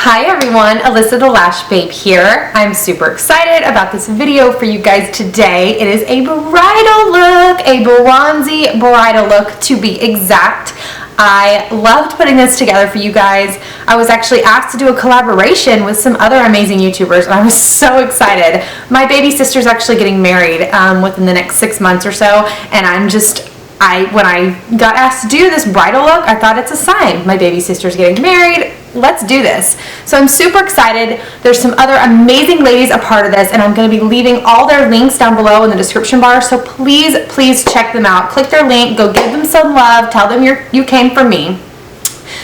Hi everyone, Alyssa TheLashBabe here. I'm super excited about this video for you guys today. It is a bridal look, a bronzy bridal look to be exact. I loved putting this together for you guys. I was actually asked to do a collaboration with some other amazing YouTubers and I was so excited. My baby sister's actually getting married within the next 6 months or so, and when I got asked to do this bridal look, I thought it's a sign. My baby sister's getting married. Let's do this. So I'm super excited. There's some other amazing ladies a part of this, and I'm going to be leaving all their links down below in the description bar. So please check them out. Click their link. Go give them some love. Tell them you came from me.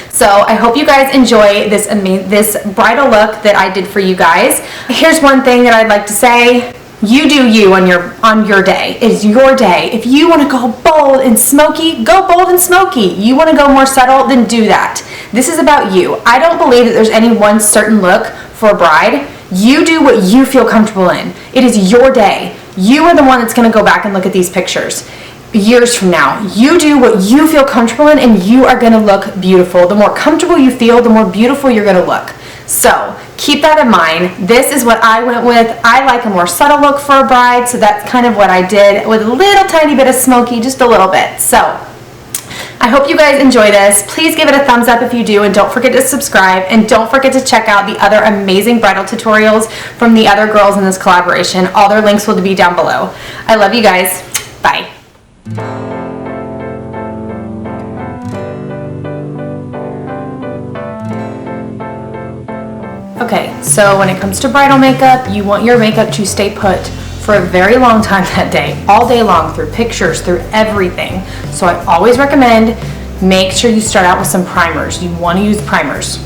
So I hope you guys enjoy this bridal look that I did for you guys. Here's one thing that I'd like to say. You do you on your day. It's your day. If you want to go bold and smoky, go bold and smoky. You want to go more subtle, then do that. This is about you. I don't believe that there's any one certain look for a bride. You do what you feel comfortable in. It is your day. You are the one that's going to go back and look at these pictures years from now. You do what you feel comfortable in and you are going to look beautiful. The more comfortable you feel, the more beautiful you're going to look. So keep that in mind. This is what I went with. I like a more subtle look for a bride, so that's kind of what I did with a little tiny bit of smoky, just a little bit. So I hope you guys enjoy this. Please give it a thumbs up if you do, and don't forget to subscribe, and don't forget to check out the other amazing bridal tutorials from the other girls in this collaboration. All their links will be down below. I love you guys. Bye. Okay, so when it comes to bridal makeup, you want your makeup to stay put for a very long time that day, all day long, through pictures, through everything. So I always recommend make sure you start out with some primers. You want to use primers.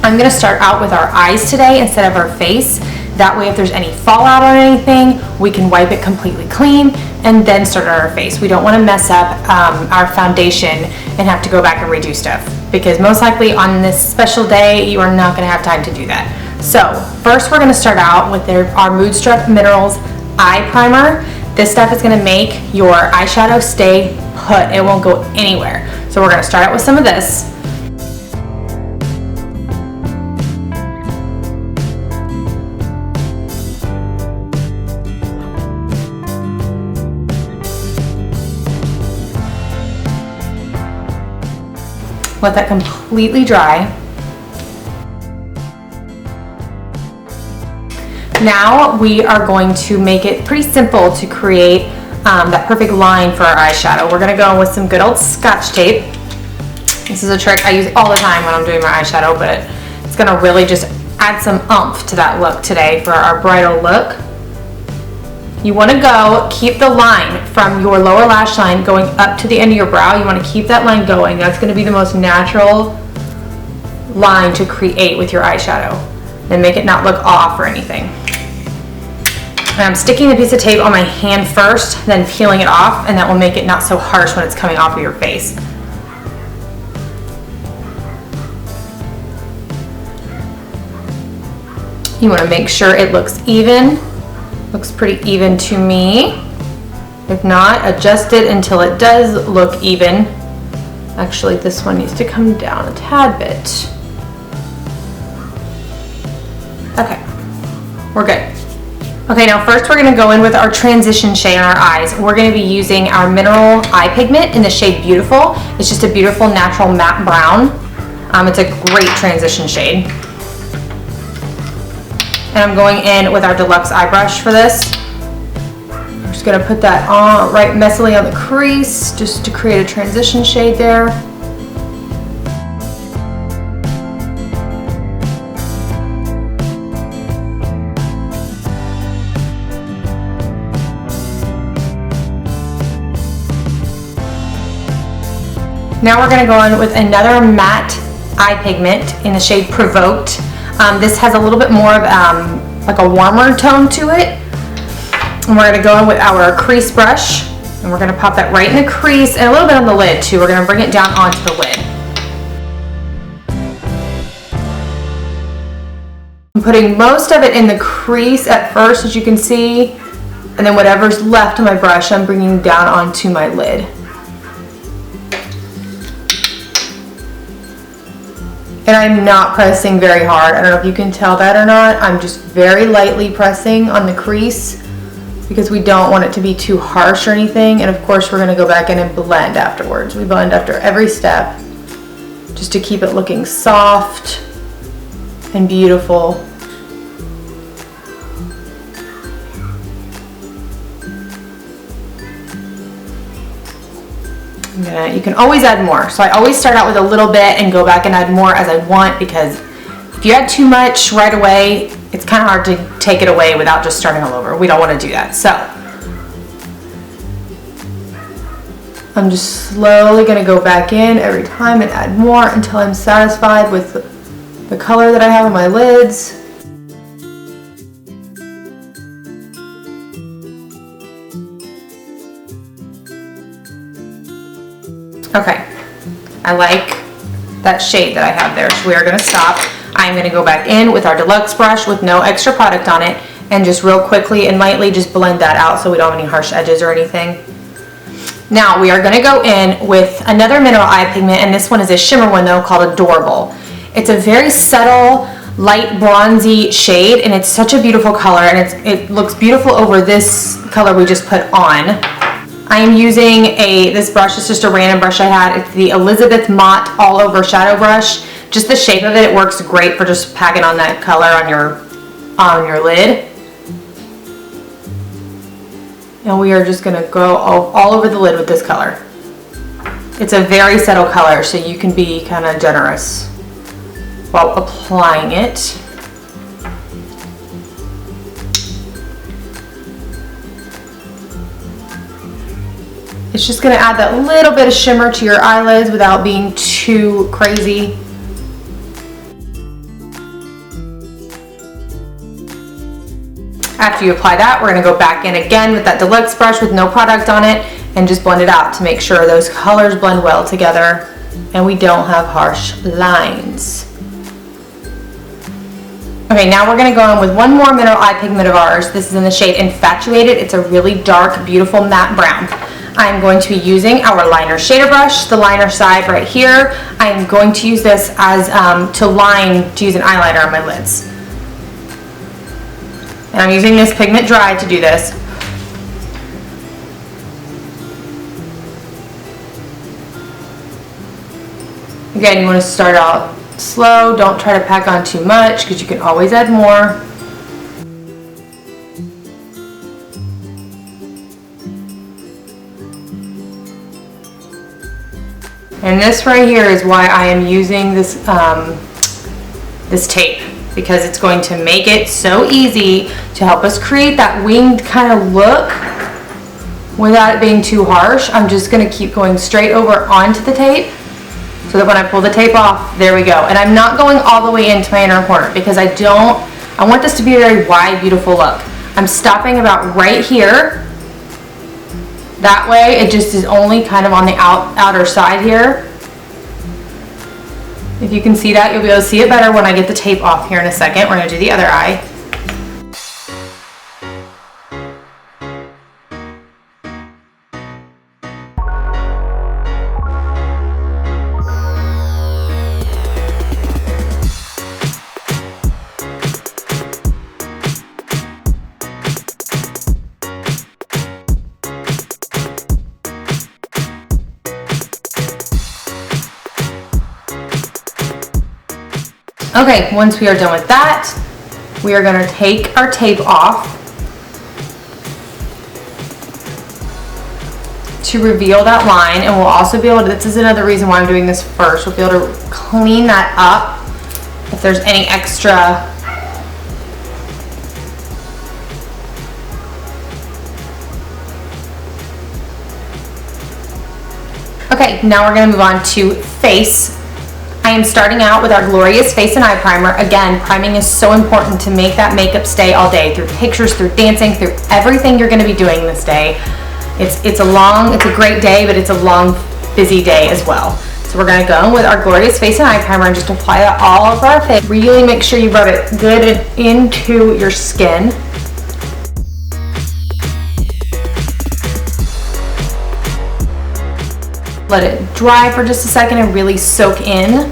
I'm going to start out with our eyes today instead of our face. That way if there's any fallout on anything, we can wipe it completely clean and then start on our face. We don't want to mess up our foundation and have to go back and redo stuff, because most likely on this special day, you are not going to have time to do that. So first we're going to start out with our Moodstruck Minerals Eye Primer. This stuff is going to make your eyeshadow stay put. It won't go anywhere. So we're going to start out with some of this. Let that completely dry. Now we are going to make it pretty simple to create that perfect line for our eyeshadow. We're going to go with some good old Scotch tape. This is a trick I use all the time when I'm doing my eyeshadow, but it's going to really just add some oomph to that look today for our bridal look. You want to keep the line from your lower lash line going up to the end of your brow. You want to keep that line going. That's going to be the most natural line to create with your eyeshadow and make it not look off or anything. And I'm sticking the piece of tape on my hand first, then peeling it off, and that will make it not so harsh when it's coming off of your face. You want to make sure it looks even. Looks pretty even to me. If not, adjust it until it does look even. Actually, this one needs to come down a tad bit. Okay, we're good. Okay, now first we're going to go in with our transition shade on our eyes. We're going to be using our mineral eye pigment in the shade Beautiful. It's just a beautiful natural matte brown. It's a great transition shade. And I'm going in with our deluxe eye brush for this. I'm just going to put that on right messily on the crease just to create a transition shade there. Now we're going to go in with another matte eye pigment in the shade Provoked. This has a little bit more of like a warmer tone to it. And we're going to go in with our crease brush, and we're going to pop that right in the crease and a little bit on the lid too. We're going to bring it down onto the lid. I'm putting most of it in the crease at first, as you can see, and then whatever's left on my brush I'm bringing down onto my lid. And I'm not pressing very hard. I don't know if you can tell that or not. I'm just very lightly pressing on the crease because we don't want it to be too harsh or anything. And of course we're gonna go back in and blend afterwards. We blend after every step just to keep it looking soft and beautiful. You can always add more. So I always start out with a little bit and go back and add more as I want, because if you add too much right away, it's kind of hard to take it away without just starting all over. We don't want to do that. So I'm just slowly going to go back in every time and add more until I'm satisfied with the color that I have on my lids. Okay, I like that shade that I have there, so we are going to stop. I'm going to go back in with our deluxe brush with no extra product on it and just real quickly and lightly just blend that out so we don't have any harsh edges or anything. Now we are going to go in with another mineral eye pigment, and this one is a shimmer one though, called Adorable. It's a very subtle, light bronzy shade, and it's such a beautiful color, and it looks beautiful over this color we just put on. I am using this brush. It's just a random brush I had. It's the Elizabeth Mott All Over Shadow Brush. Just the shape of it works great for just packing on that color on your lid. And we are just gonna go all over the lid with this color. It's a very subtle color, so you can be kind of generous while applying it. It's just going to add that little bit of shimmer to your eyelids without being too crazy. After you apply that, we're going to go back in again with that deluxe brush with no product on it and just blend it out to make sure those colors blend well together and we don't have harsh lines. Okay, now we're going to go in with one more mineral eye pigment of ours. This is in the shade Infatuated. It's a really dark, beautiful matte brown. I'm going to be using our liner shader brush, the liner side right here. I'm going to use this as to use an eyeliner on my lids. And I'm using this pigment dry to do this. Again, you want to start out slow. Don't try to pack on too much because you can always add more. And this right here is why I am using this this tape, because it's going to make it so easy to help us create that winged kind of look without it being too harsh. I'm just going to keep going straight over onto the tape so that when I pull the tape off, there we go. And I'm not going all the way into my inner corner because I want this to be a very wide, beautiful look. I'm stopping about right here. That way it just is only kind of on the outer side here. If you can see that, you'll be able to see it better when I get the tape off here in a second. We're going to do the other eye. Okay, once we are done with that, we are going to take our tape off to reveal that line, and we'll also be able to, this is another reason why I'm doing this first, we'll be able to clean that up if there's any extra Okay, now we're going to move on to face. I am starting out with our glorious face and eye primer. Again, priming is so important to make that makeup stay all day, through pictures, through dancing, through everything you're going to be doing this day. It's a great day, but it's a long, busy day as well. So we're going to go in with our glorious face and eye primer and just apply that all over our face. Really make sure you rub it good into your skin. Let it dry for just a second and really soak in.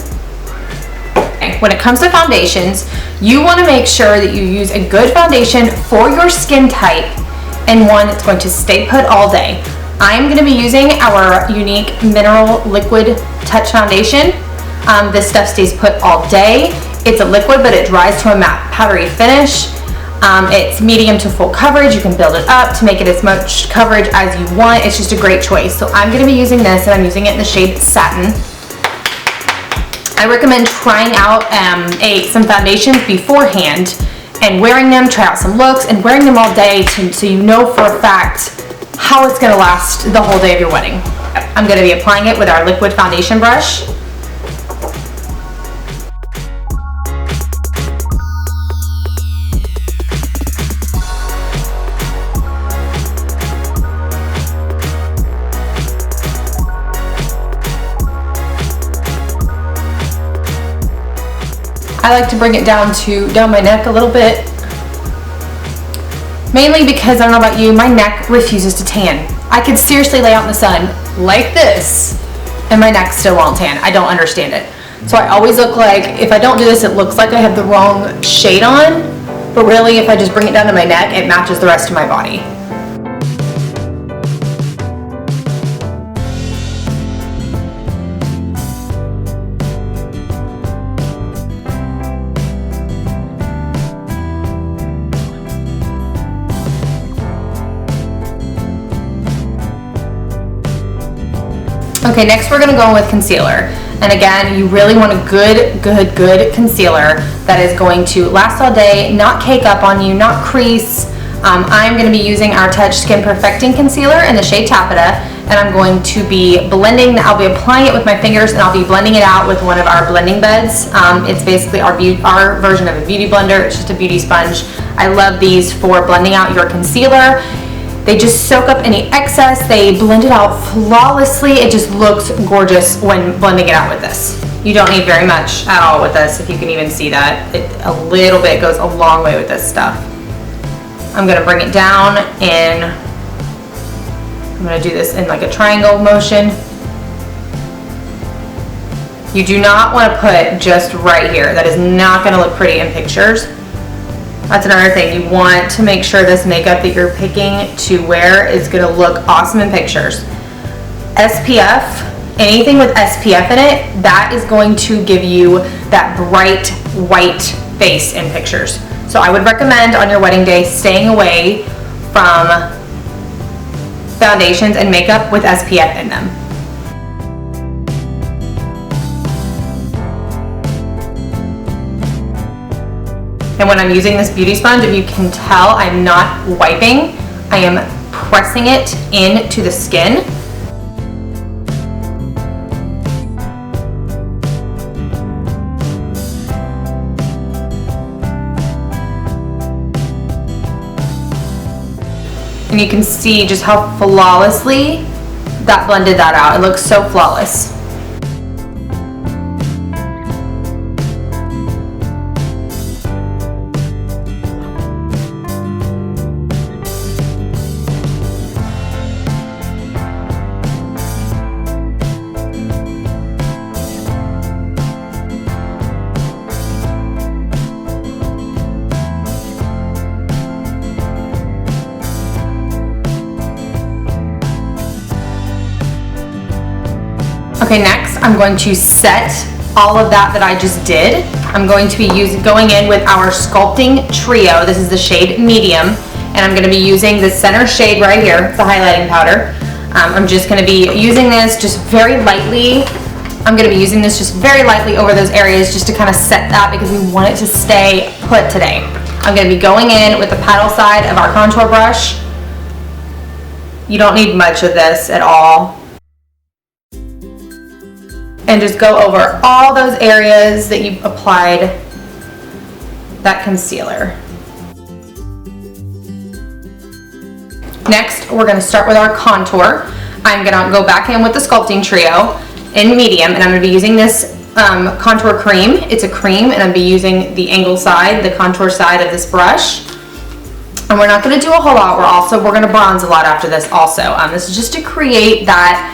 Okay, when it comes to foundations, you want to make sure that you use a good foundation for your skin type and one that's going to stay put all day. I'm going to be using our Unique Mineral Liquid Touch Foundation. This stuff stays put all day. It's a liquid, but it dries to a matte powdery finish. It's medium to full coverage. You can build it up to make it as much coverage as you want. It's just a great choice. So I'm going to be using this, and I'm using it in the shade Satin. I recommend trying out some foundations beforehand and wearing them, try out some looks, and wearing them all day so you know for a fact how it's going to last the whole day of your wedding. I'm going to be applying it with our liquid foundation brush. I like to bring it down my neck a little bit. Mainly because, I don't know about you, my neck refuses to tan. I could seriously lay out in the sun like this and my neck still won't tan. I don't understand it. So I always look like, if I don't do this, it looks like I have the wrong shade on, but really if I just bring it down to my neck, it matches the rest of my body. Okay, next we're gonna go in with concealer. And again, you really want a good concealer that is going to last all day, not cake up on you, not crease. I'm gonna be using our Touch Skin Perfecting Concealer in the shade Taffeta, and I'm going to be blending, I'll be applying it with my fingers, and I'll be blending it out with one of our blending beds. It's basically our version of a beauty blender. It's just a beauty sponge. I love these for blending out your concealer. They just soak up any excess. They blend it out flawlessly. It just looks gorgeous when blending it out with this. You don't need very much at all with this, if you can even see that. A little bit goes a long way with this stuff. I'm gonna bring it down in, I'm gonna do this in like a triangle motion. You do not wanna put just right here. That is not gonna look pretty in pictures. That's another thing. You want to make sure this makeup that you're picking to wear is going to look awesome in pictures. SPF, anything with SPF in it, that is going to give you that bright white face in pictures. So I would recommend on your wedding day staying away from foundations and makeup with SPF in them. And when I'm using this beauty sponge, if you can tell, I'm not wiping. I am pressing it into the skin. And you can see just how flawlessly that blended that out. It looks so flawless. Okay, next I'm going to set all of that I just did. I'm going to be going in with our Sculpting Trio. This is the shade Medium, and I'm going to be using the center shade right here, the highlighting powder. I'm just going to be using this just very lightly. I'm going to be using this just very lightly over those areas just to kind of set that, because we want it to stay put today. I'm going to be going in with the paddle side of our contour brush. You don't need much of this at all. And just go over all those areas that you applied that concealer. Next, we're gonna start with our contour. I'm gonna go back in with the Sculpting Trio in medium, and I'm gonna be using this contour cream. It's a cream, and I'm gonna be using the angle side, the contour side of this brush. And we're not gonna do a whole lot. We're gonna bronze a lot after this also. This is just to create that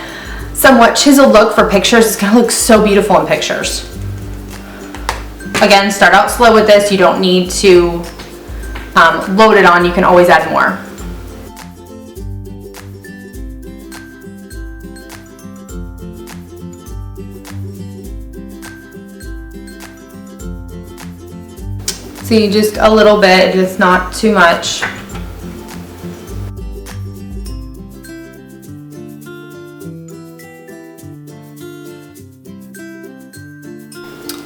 somewhat chiseled look for pictures. It's gonna look so beautiful in pictures. Again, start out slow with this. You don't need to load it on. You can always add more. See, just a little bit, just not too much.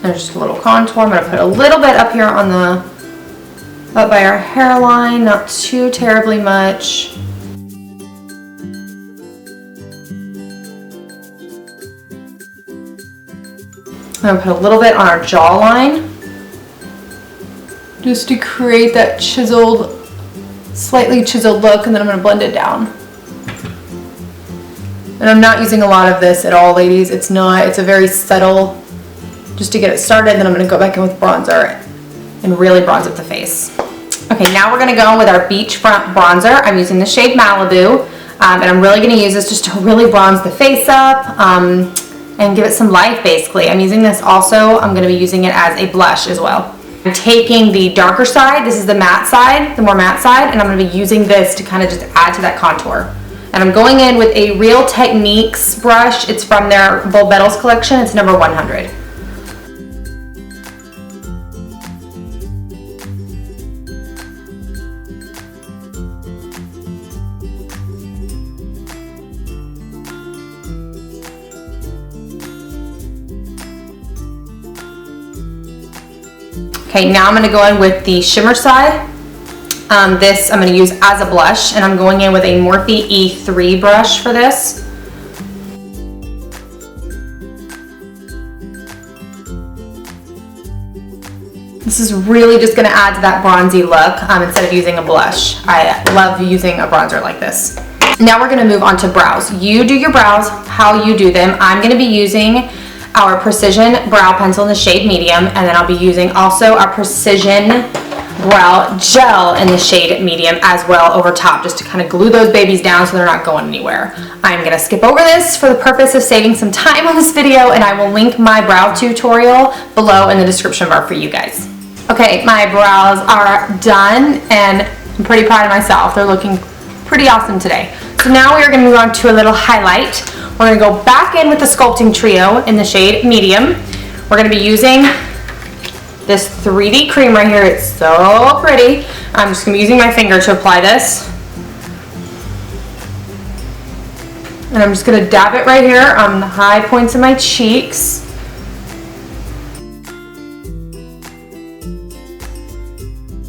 And just a little contour. I'm gonna put a little bit up here on the, up by our hairline, not too terribly much. I'm gonna put a little bit on our jawline, just to create that chiseled, slightly chiseled look, and then I'm gonna blend it down. And I'm not using a lot of this at all, ladies. It's not, it's a very subtle, just to get it started. Then I'm gonna go back in with bronzer and really bronze up the face. Okay, now we're gonna go in with our Beachfront bronzer. I'm using the shade Malibu, and I'm really gonna use this just to really bronze the face up and give it some life, basically. I'm using this also, I'm gonna be using it as a blush as well. I'm taking the darker side, this is the matte side, the more matte side, and I'm gonna be using this to kind of just add to that contour. And I'm going in with a Real Techniques brush. It's from their Bold Metals collection, it's number 100. Okay, now I'm going to go in with the shimmer side. This I'm going to use as a blush, and I'm going in with a Morphe E3 brush for this. This is really just going to add to that bronzy look instead of using a blush. I love using a bronzer like this. Now we're going to move on to brows. You do your brows how you do them. I'm going to be using our Precision Brow Pencil in the shade Medium, and then I'll be using also our Precision Brow Gel in the shade Medium as well over top, just to kind of glue those babies down so they're not going anywhere. I'm going to skip over this for the purpose of saving some time on this video, and I will link my brow tutorial below in the description bar for you guys. Okay, my brows are done, and I'm pretty proud of myself. They're looking pretty awesome today. So now we are going to move on to a little highlight. We're going to go back in with the Sculpting Trio in the shade Medium. We're going to be using this 3D cream right here. It's so pretty. I'm just going to be using my finger to apply this. And I'm just going to dab it right here on the high points of my cheeks.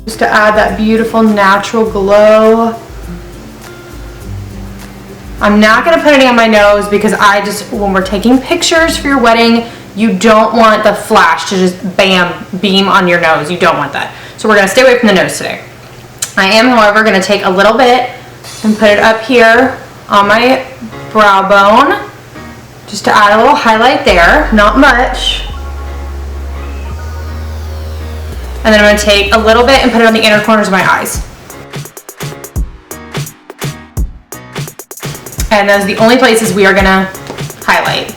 Just to add that beautiful natural glow. I'm not going to put any on my nose because when we're taking pictures for your wedding, you don't want the flash to just beam on your nose. You don't want that. So we're going to stay away from the nose today. I am, however, going to take a little bit and put it up here on my brow bone, just to add a little highlight there, not much. And then I'm going to take a little bit and put it on the inner corners of my eyes. And those are the only places we are gonna highlight.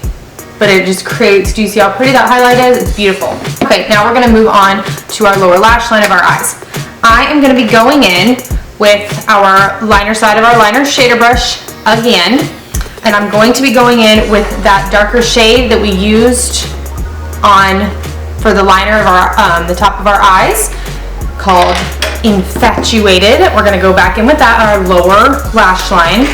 But it just creates, do you see how pretty that highlight is? It's beautiful. Okay, now we're gonna move on to our lower lash line of our eyes. I am gonna be going in with our liner side of our liner shader brush again. And I'm going to be going in with that darker shade that we used for the liner of our, the top of our eyes, called Infatuated. We're gonna go back in with that on our lower lash line.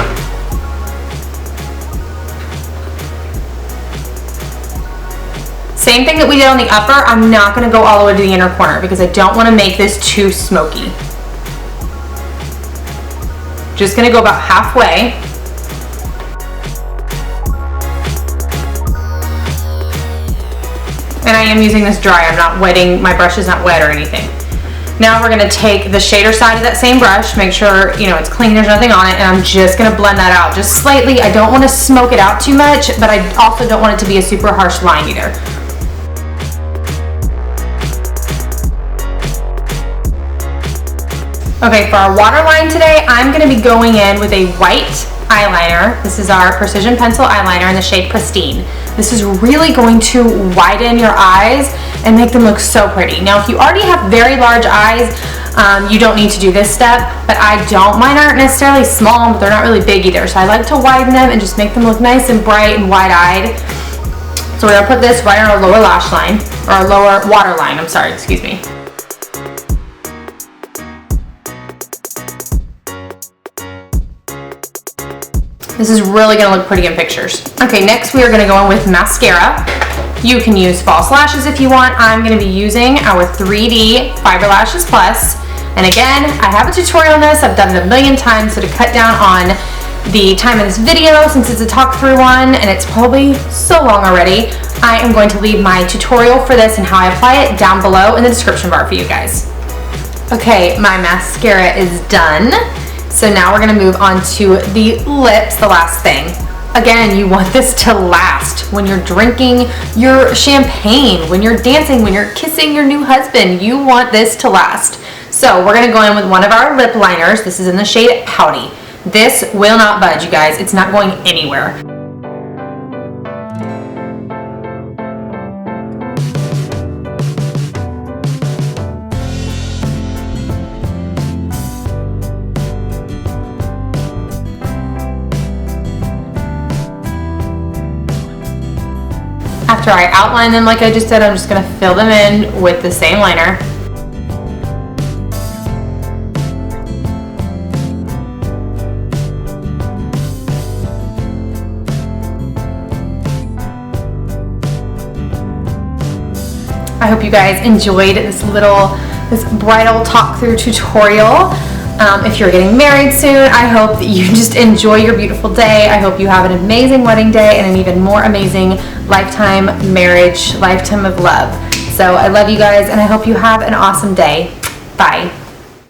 Same thing that we did on the upper. I'm not going to go all the way to the inner corner because I don't want to make this too smoky. Just going to go about halfway. And I am using this dry. I'm not wetting, my brush is not wet or anything. Now we're going to take the shader side of that same brush, make sure it's clean, there's nothing on it, and I'm just going to blend that out just slightly. I don't want to smoke it out too much, but I also don't want it to be a super harsh line either. Okay, for our waterline today, I'm going to be going in with a white eyeliner. This is our Precision Pencil eyeliner in the shade Pristine. This is really going to widen your eyes and make them look so pretty. Now, if you already have very large eyes, you don't need to do this step, but I don't. Mine aren't necessarily small, but they're not really big either. So I like to widen them and just make them look nice and bright and wide-eyed. So we're gonna put this right on our lower lash line, or our lower water line, I'm sorry, excuse me. This is really gonna look pretty in pictures. Okay, next we are gonna go in with mascara. You can use false lashes if you want. I'm gonna be using our 3D Fiber Lashes Plus. And again, I have a tutorial on this. I've done it a million times, so to cut down on the time of this video, since it's a talk through one and it's probably so long already, I am going to leave my tutorial for this and how I apply it down below in the description bar for you guys. Okay, my mascara is done. So now we're gonna move on to the lips, the last thing. Again, you want this to last. When you're drinking your champagne, when you're dancing, when you're kissing your new husband, you want this to last. So we're gonna go in with one of our lip liners. This is in the shade Pouty. This will not budge, you guys. It's not going anywhere. After I outline them like I just said, I'm just gonna fill them in with the same liner. I hope you guys enjoyed this bridal talk through tutorial. If you're getting married soon, I hope that you just enjoy your beautiful day. I hope you have an amazing wedding day and an even more amazing lifetime marriage, lifetime of love. So I love you guys, and I hope you have an awesome day. Bye.